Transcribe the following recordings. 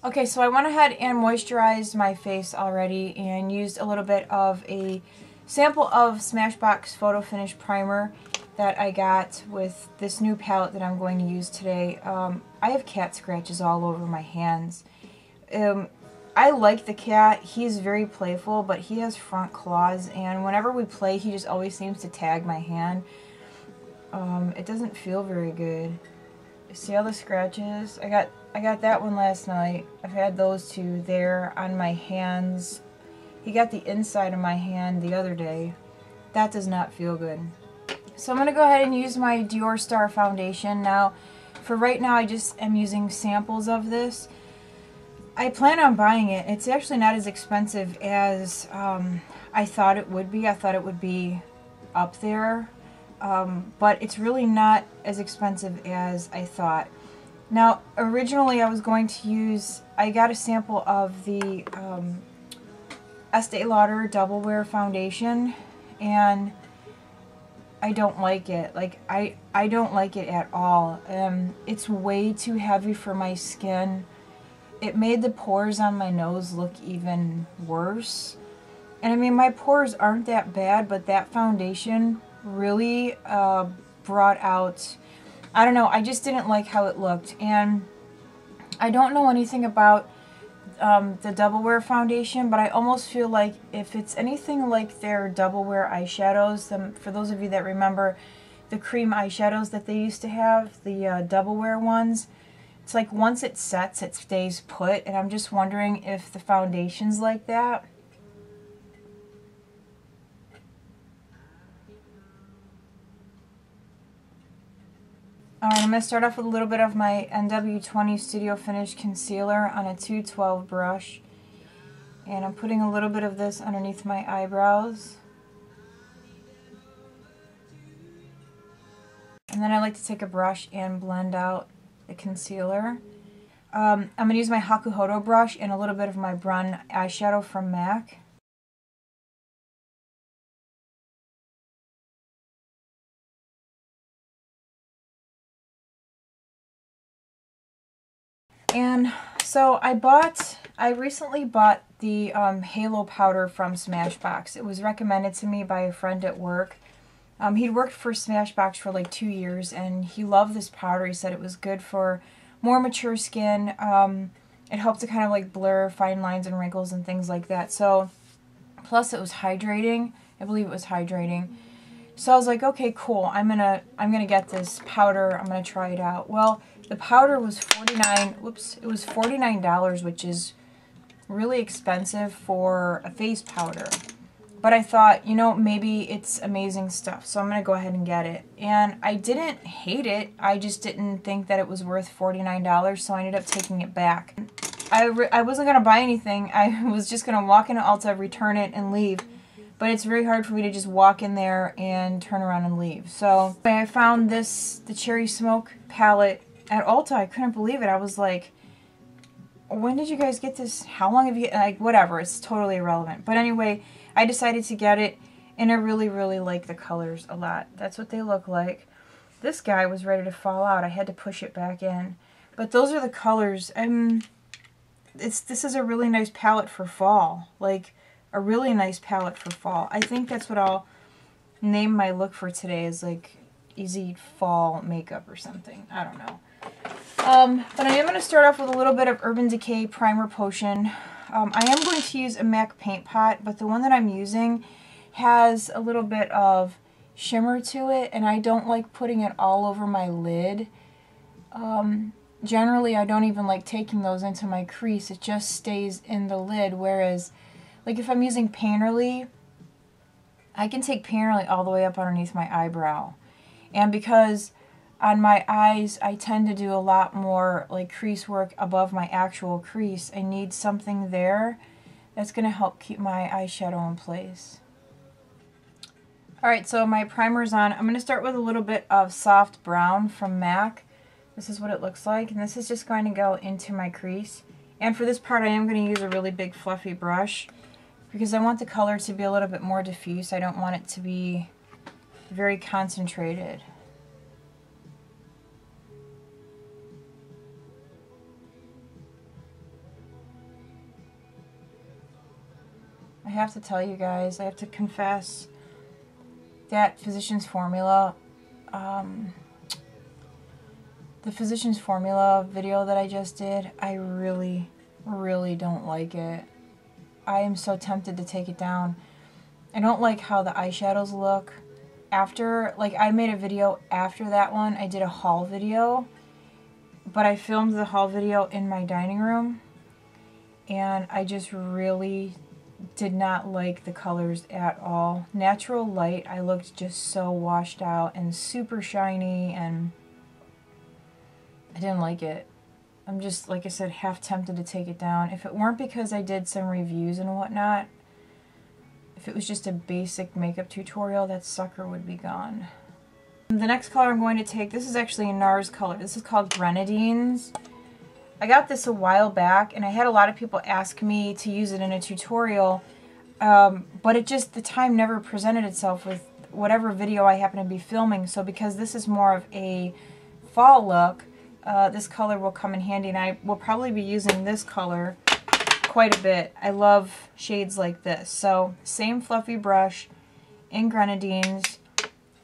Okay, so I went ahead and moisturized my face already and used a little bit of a sample of Smashbox Photo Finish Primer that I got with this new palette that I'm going to use today. I have cat scratches all over my hands. I like the cat. He's very playful, but he has front claws, and whenever we play, he just always seems to tag my hand. It doesn't feel very good. See all the scratches? I got that one last night. I've had those two there on my hands. He got the inside of my hand the other day. That does not feel good. So I'm going to go ahead and use my Dior Star foundation. Now, for right now, I just am using samples of this. I plan on buying it. It's actually not as expensive as I thought it would be. I thought it would be up there. But it's really not as expensive as I thought. Now, originally I was going to use, I got a sample of the Estee Lauder Double Wear Foundation, and I don't like it. Like, I don't like it at all. It's way too heavy for my skin. It made the pores on my nose look even worse. And I mean, my pores aren't that bad, but that foundation really brought out, I don't know, I just didn't like how it looked. And I don't know anything about the Double Wear foundation, but I almost feel like if it's anything like their Double Wear eyeshadows, for those of you that remember the cream eyeshadows that they used to have, the Double Wear ones, it's like once it sets, it stays put, and I'm just wondering if the foundation's like that. Alright, I'm going to start off with a little bit of my NW20 Studio Finish Concealer on a 212 brush. And I'm putting a little bit of this underneath my eyebrows. And then I like to take a brush and blend out the concealer. I'm going to use my Hakuhodo brush and a little bit of my Brun eyeshadow from MAC. And so I recently bought the Halo powder from Smashbox. It was recommended to me by a friend at work. He'd worked for Smashbox for like 2 years, and he loved this powder. He said it was good for more mature skin. It helped to kind of like blur fine lines and wrinkles and things like that. So, plus it was hydrating. I believe it was hydrating. So I was like, okay, cool. I'm gonna get this powder. I'm gonna try it out. Well, the powder was $49, which is really expensive for a face powder. But I thought, you know, maybe it's amazing stuff, so I'm gonna go ahead and get it. And I didn't hate it. I just didn't think that it was worth $49, so I ended up taking it back. I wasn't gonna buy anything. I was just gonna walk into Ulta, return it, and leave. But it's very hard for me to just walk in there and turn around and leave. So I found the Cherry Smoke palette at Ulta. I couldn't believe it. I was like, when did you guys get this? How long have you, like, whatever. It's totally irrelevant. But anyway, I decided to get it, and I really, really like the colors a lot. That's what they look like. This guy was ready to fall out. I had to push it back in. But those are the colors. This is a really nice palette for fall. Like, a really nice palette for fall. I think that's what I'll name my look for today, is like easy fall makeup or something. I don't know. But I am going to start off with a little bit of Urban Decay Primer Potion. I am going to use a MAC paint pot, but the one that I'm using has a little bit of shimmer to it, and I don't like putting it all over my lid. Generally, I don't even like taking those into my crease. It just stays in the lid, whereas like if I'm using Painterly, I can take Painterly all the way up underneath my eyebrow. And because on my eyes, I tend to do a lot more like crease work above my actual crease, I need something there that's going to help keep my eyeshadow in place. Alright, so my primer's on. I'm going to start with a little bit of Soft Brown from MAC. This is what it looks like, and this is just going to go into my crease. And for this part, I am going to use a really big fluffy brush, because I want the color to be a little bit more diffuse. I don't want it to be very concentrated. have to tell you guys, I have to confess that Physicians Formula, the Physicians Formula video that I just did, I really, really don't like it. I am so tempted to take it down. I don't like how the eyeshadows look. After, like, I made a video after that one. I did a haul video, but I filmed the haul video in my dining room, and I just really did not like the colors at all. Natural light, I looked just so washed out and super shiny, and I didn't like it. I'm just, like I said, half tempted to take it down. If it weren't because I did some reviews and whatnot, if it was just a basic makeup tutorial, that sucker would be gone. The next color I'm going to take, this is actually a NARS color. This is called Grenadines. I got this a while back, and I had a lot of people ask me to use it in a tutorial, but it just, the time never presented itself with whatever video I happen to be filming. So because this is more of a fall look, this color will come in handy, and I will probably be using this color quite a bit. I love shades like this. So same fluffy brush in Grenadines,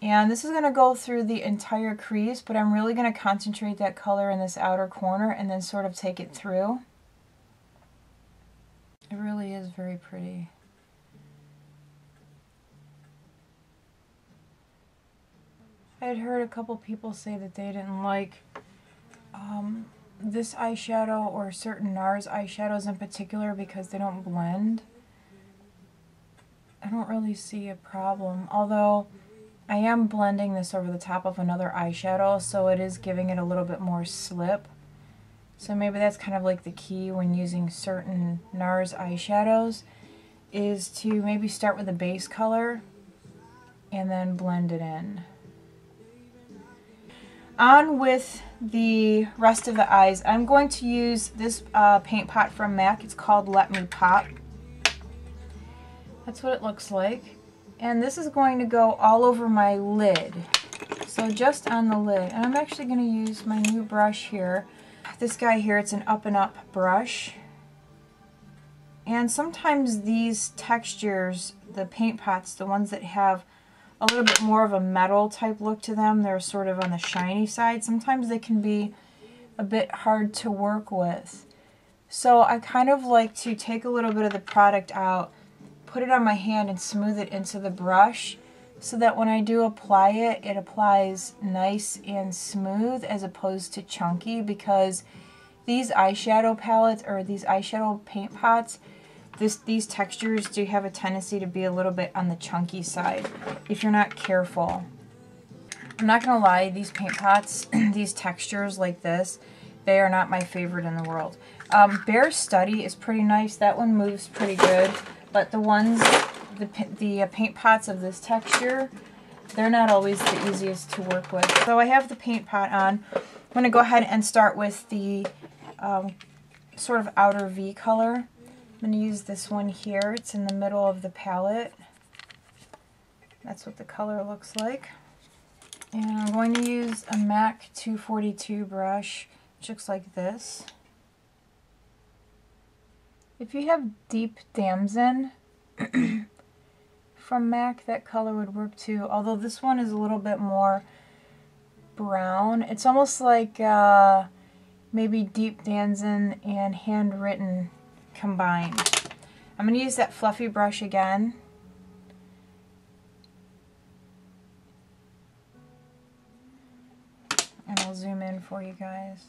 and this is going to go through the entire crease, but I'm really going to concentrate that color in this outer corner and then sort of take it through. It really is very pretty. I had heard a couple people say that they didn't like this eyeshadow or certain NARS eyeshadows in particular because they don't blend. I don't really see a problem, although I am blending this over the top of another eyeshadow, so it is giving it a little bit more slip. So maybe that's kind of like the key when using certain NARS eyeshadows, is to maybe start with a base color and then blend it in. On with the rest of the eyes, I'm going to use this paint pot from MAC. It's called Let Me Pop. That's what it looks like. And this is going to go all over my lid. So just on the lid. And I'm actually going to use my new brush here. This guy here, it's an Up and Up brush. And sometimes these textures, the paint pots, the ones that have a little bit more of a metal type look to them, they're sort of on the shiny side. Sometimes they can be a bit hard to work with. So I kind of like to take a little bit of the product out, put it on my hand and smooth it into the brush so that when I do apply it, it applies nice and smooth as opposed to chunky, because these eyeshadow palettes or these eyeshadow paint pots, these textures do have a tendency to be a little bit on the chunky side if you're not careful. I'm not going to lie, these paint pots, these textures like this, they are not my favorite in the world. Bear Study is pretty nice. That one moves pretty good. But the ones, the paint pots of this texture, they're not always the easiest to work with. So I have the paint pot on. I'm going to go ahead and start with the sort of outer V color. I'm going to use this one here. It's in the middle of the palette. That's what the color looks like. And I'm going to use a MAC 242 brush, which looks like this. If you have Deep Damson from MAC, that color would work too. Although this one is a little bit more brown. It's almost like maybe Deep Damson and Handwritten combined. I'm going to use that fluffy brush again. And I'll zoom in for you guys.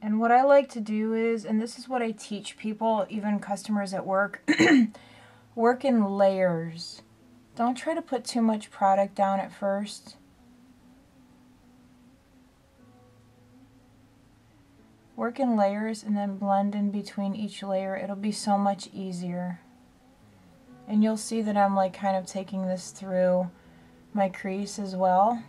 And what I like to do is, and this is what I teach people, even customers at work, work in layers. Don't try to put too much product down at first. Work in layers and then blend in between each layer. It'll be so much easier. And you'll see that I'm like kind of taking this through my crease as well.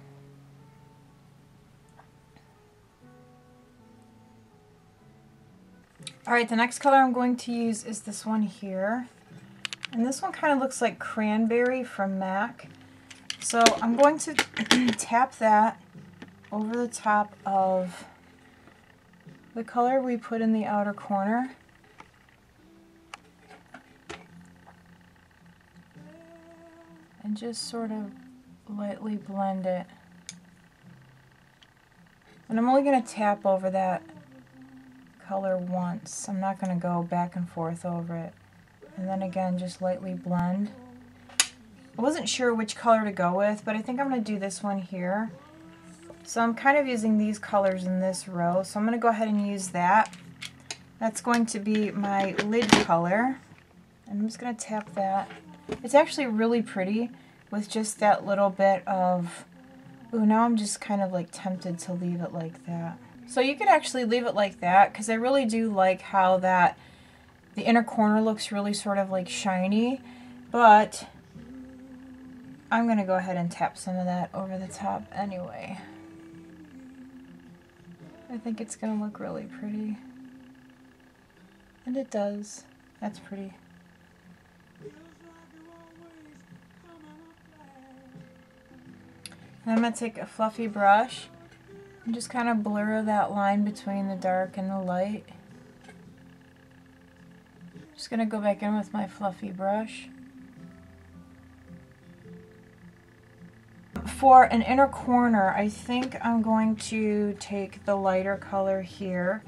Alright, the next color I'm going to use is this one here. And this one kind of looks like Cranberry from MAC. So I'm going to tap that over the top of the color we put in the outer corner. And just sort of lightly blend it. And I'm only going to tap over that color once. I'm not going to go back and forth over it. And then again, just lightly blend. I wasn't sure which color to go with, but I think I'm going to do this one here. So I'm kind of using these colors in this row, so I'm going to go ahead and use that. That's going to be my lid color. And I'm just going to tap that. It's actually really pretty with just that little bit of... Ooh, now I'm just kind of like tempted to leave it like that. So you could actually leave it like that, because I really do like how that the inner corner looks really sort of like shiny, but I'm going to go ahead and tap some of that over the top anyway. I think it's going to look really pretty. And it does. That's pretty. And I'm going to take a fluffy brush and just kind of blur that line between the dark and the light. Just going to go back in with my fluffy brush. For an inner corner, I think I'm going to take the lighter color here,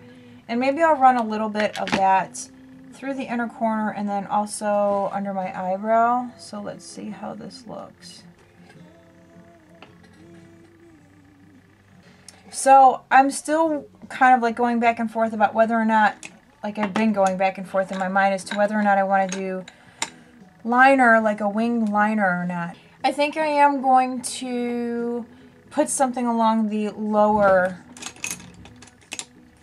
and maybe I'll run a little bit of that through the inner corner and then also under my eyebrow. So let's see how this looks. So I'm still kind of like going back and forth about whether or not, like I've been going back and forth in my mind as to whether or not I want to do liner, like a wing liner or not. I think I am going to put something along the lower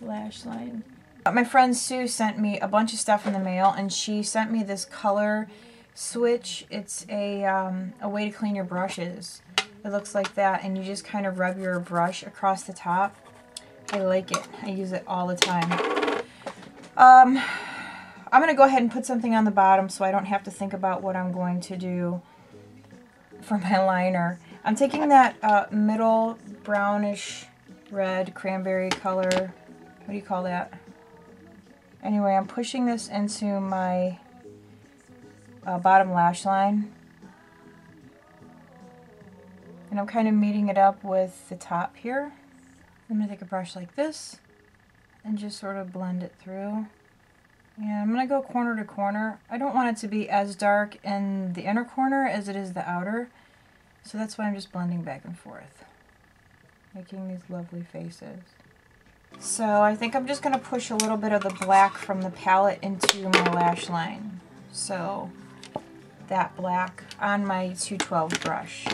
lash line. My friend Sue sent me a bunch of stuff in the mail, and she sent me this color switch. It's a way to clean your brushes. It looks like that, and you just kind of rub your brush across the top. I like it. I use it all the time. I'm going to go ahead and put something on the bottom so I don't have to think about what I'm going to do for my liner. I'm taking that middle brownish red cranberry color. What do you call that? Anyway, I'm pushing this into my bottom lash line. And I'm kind of meeting it up with the top here. I'm going to take a brush like this and just sort of blend it through. And I'm going to go corner to corner. I don't want it to be as dark in the inner corner as it is the outer. So that's why I'm just blending back and forth, making these lovely faces. So I think I'm just going to push a little bit of the black from the palette into my lash line. So that black on my 212 brush.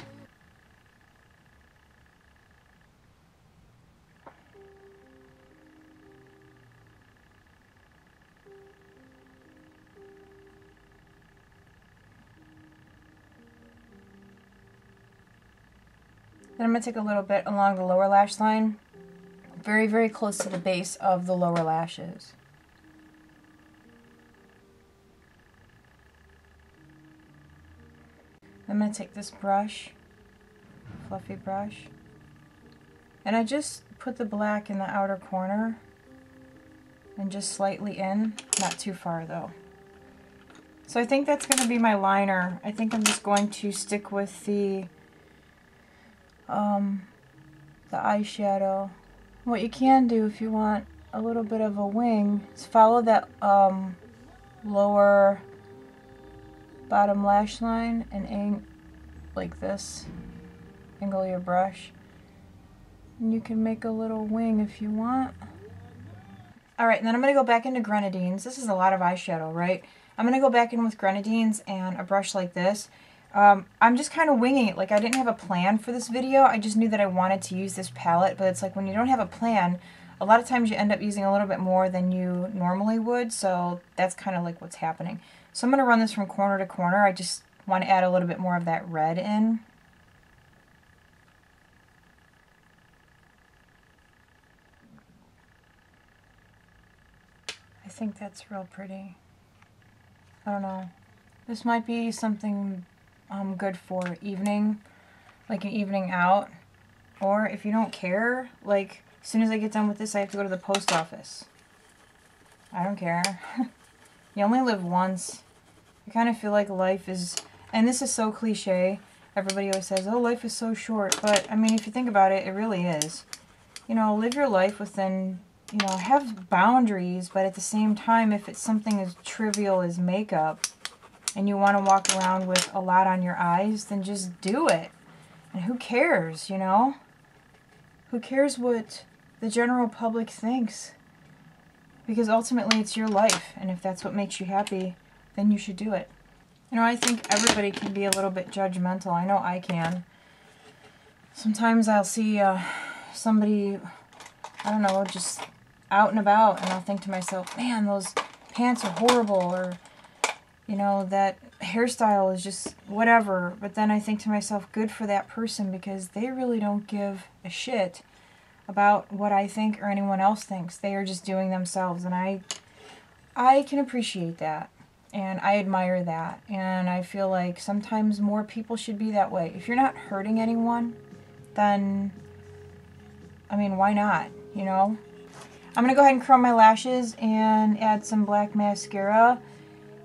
Then I'm going to take a little bit along the lower lash line, very, very close to the base of the lower lashes. I'm going to take this brush, fluffy brush, and I just put the black in the outer corner and just slightly in, not too far though. So I think that's going to be my liner. I think I'm just going to stick with the eyeshadow. What you can do if you want a little bit of a wing is follow that lower bottom lash line and like this, angle your brush, and you can make a little wing if you want. Alright, and then I'm going to go back into grenadines. This is a lot of eyeshadow, right? I'm going to go back in with grenadines and a brush like this. I'm just kind of winging it. Like, I didn't have a plan for this video. I just knew that I wanted to use this palette, but it's like when you don't have a plan, a lot of times you end up using a little bit more than you normally would, so that's kind of like what's happening. So I'm going to run this from corner to corner. I just want to add a little bit more of that red in. I think that's real pretty. I don't know. This might be something good for evening, like an evening out, or if you don't care, like As soon as I get done with this, I have to go to the post office. I don't care. You only live once. I kind of feel like life is, and this is so cliche. Everybody always says, oh, life is so short. But, I mean, if you think about it, it really is. You know, live your life within, you know, have boundaries, but at the same time, if it's something as trivial as makeup, and you want to walk around with a lot on your eyes, then just do it. And who cares, you know? Who cares what the general public thinks? Because ultimately it's your life, and if that's what makes you happy, then you should do it. You know, I think everybody can be a little bit judgmental. I know I can. Sometimes I'll see somebody, I don't know, just out and about, and I'll think to myself, man, those pants are horrible, or, you know, that hairstyle is just whatever. But then I think to myself, good for that person, because they really don't give a shit about what I think or anyone else thinks. They are just doing themselves, and I can appreciate that, and I admire that, and I feel like sometimes more people should be that way. If you're not hurting anyone, then, I mean, why not, you know? I'm going to go ahead and curl my lashes and add some black mascara,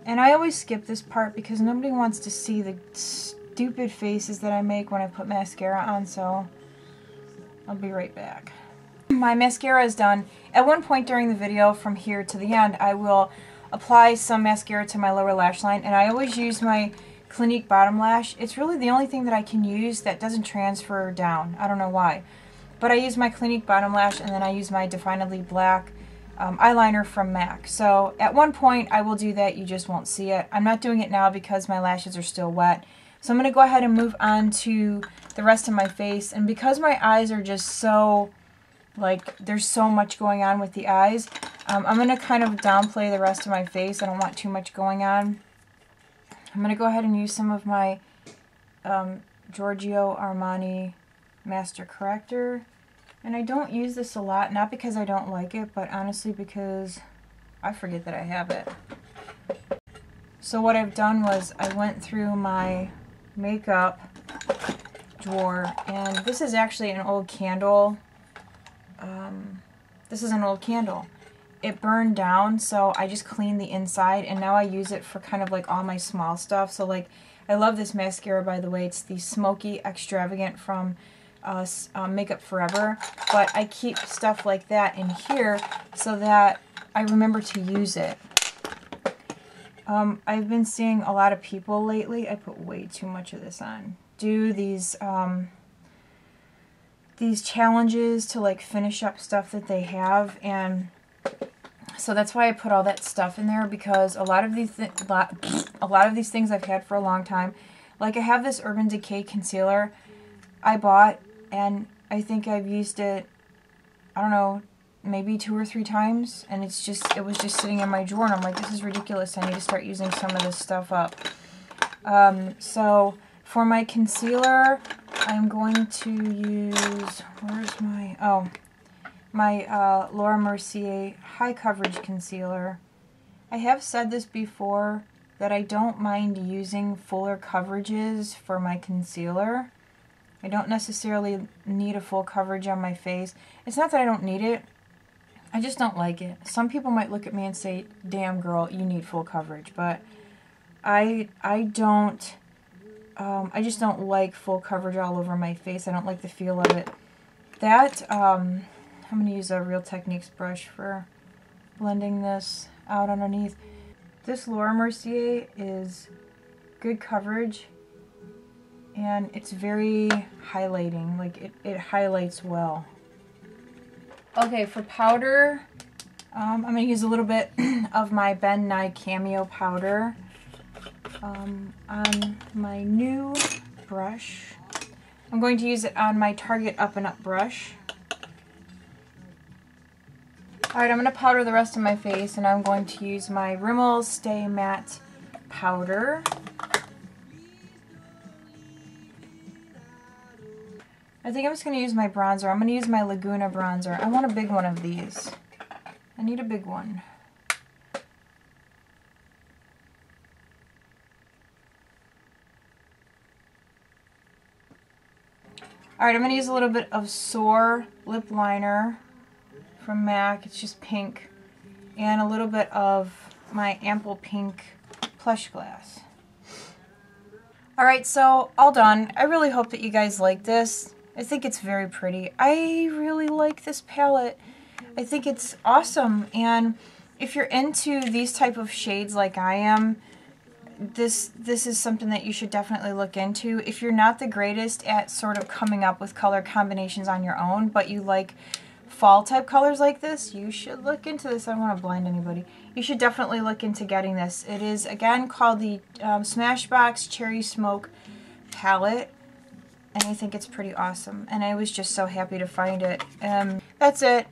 and I always skip this part because nobody wants to see the stupid faces that I make when I put mascara on, so I'll be right back. My mascara is done. At one point during the video, from here to the end, I will apply some mascara to my lower lash line, and I always use my Clinique bottom lash. It's really the only thing that I can use that doesn't transfer down. I don't know why. But I use my Clinique bottom lash, and then I use my Definitely Black eyeliner from MAC. So at one point I will do that, you just won't see it. I'm not doing it now because my lashes are still wet. So I'm going to go ahead and move on to the rest of my face, and because my eyes are just so, like, there's so much going on with the eyes, I'm going to kind of downplay the rest of my face. I don't want too much going on. I'm going to go ahead and use some of my Giorgio Armani Master Corrector. And I don't use this a lot, not because I don't like it, but honestly because I forget that I have it. So what I've done was I went through my makeup drawer, and this is actually an old candle. This is an old candle. It burned down, so I just cleaned the inside, and now I use it for kind of like all my small stuff. So like, I love this mascara, by the way. It's the Smoky Extravagant from Makeup Forever, but I keep stuff like that in here so that I remember to use it. I've been seeing a lot of people lately, I put way too much of this on, do these challenges to like finish up stuff that they have, and so that's why I put all that stuff in there, because a lot of these things I've had for a long time. Like I have this Urban Decay concealer I bought, and I think I've used it, I don't know, maybe 2 or 3 times, and it was just sitting in my drawer, and I'm like, this is ridiculous. I need to start using some of this stuff up. So for my concealer, I'm going to use, where's my, oh, my Laura Mercier High Coverage Concealer. I have said this before, that I don't mind using fuller coverages for my concealer. I don't necessarily need a full coverage on my face. It's not that I don't need it, I just don't like it. Some people might look at me and say, damn girl, you need full coverage, but I don't, I just don't like full coverage all over my face. I don't like the feel of it. That, I'm going to use a Real Techniques brush for blending this out underneath. This Laura Mercier is good coverage, and it's very highlighting. Like, it highlights well. Okay, for powder, I'm going to use a little bit of my Ben Nye Cameo powder on my new brush. I'm going to use it on my Target Up and Up brush. Alright, I'm going to powder the rest of my face, and I'm going to use my Rimmel Stay Matte powder. I think I'm just going to use my bronzer. I'm going to use my Laguna bronzer. I want a big one of these. I need a big one. Alright, I'm going to use a little bit of Soar lip liner from MAC. It's just pink. And a little bit of my Ample Pink Plush Glass. Alright, so all done. I really hope that you guys like this. I think it's very pretty. I really like this palette. I think it's awesome. And if you're into these type of shades like I am, this is something that you should definitely look into. If you're not the greatest at sort of coming up with color combinations on your own, but you like fall type colors like this, you should look into this. I don't want to blind anybody. You should definitely look into getting this. It is, again, called the Smashbox Cherry Smoke Palette, and I think it's pretty awesome. And I was just so happy to find it. That's it.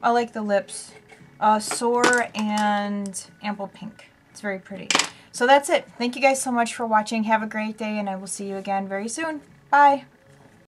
I like the lips. Soar and Ample Pink. It's very pretty. So that's it. Thank you guys so much for watching. Have a great day, and I will see you again very soon. Bye.